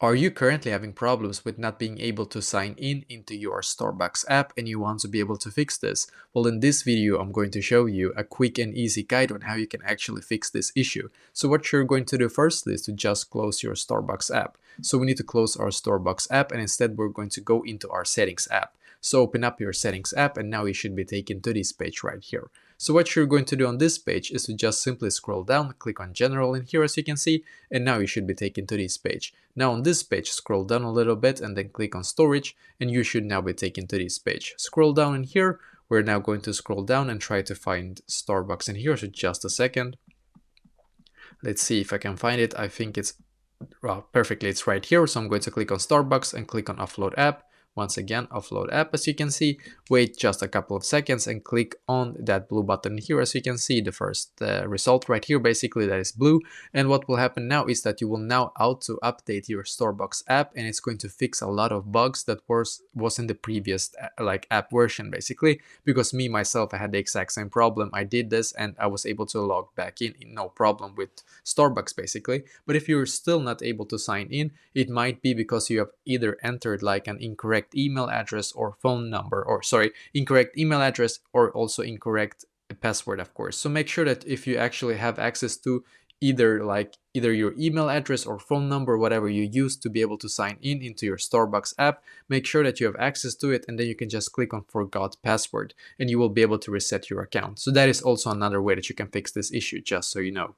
Are you currently having problems with not being able to sign in into your Starbucks app and you want to be able to fix this? Well, in this video, I'm going to show you a quick and easy guide on how you can actually fix this issue. So what you're going to do first is to just close your Starbucks app. So we need to close our Starbucks app and instead we're going to go into our settings app. So open up your settings app and now you should be taken to this page right here. So what you're going to do on this page is to just simply scroll down, click on general in here as you can see, and now you should be taken to this page. Now on this page, scroll down a little bit and then click on storage and you should now be taken to this page. Scroll down in here, we're now going to scroll down and try to find Starbucks in here, so just a second. Let's see if I can find it. I think it's perfectly, it's right here. So I'm going to click on Starbucks and click on offload app. Once again, offload app, as you can see. Wait just a couple of seconds and click on that blue button here. As you can see, the first result right here, basically that is blue. And what will happen now is that you will now auto update your Starbucks app, and it's going to fix a lot of bugs that was in the previous app version, basically. Because me myself, I had the exact same problem. I did this and I was able to log back in, no problem with Starbucks basically. But if you're still not able to sign in, it might be because you have either entered like an incorrect email address or phone number, or sorry, incorrect email address or also incorrect password, of course. So make sure that if you actually have access to either your email address or phone number, whatever you use to be able to sign in into your Starbucks app, make sure that you have access to it, and then you can just click on forgot password and you will be able to reset your account. So that is also another way that you can fix this issue, just so you know.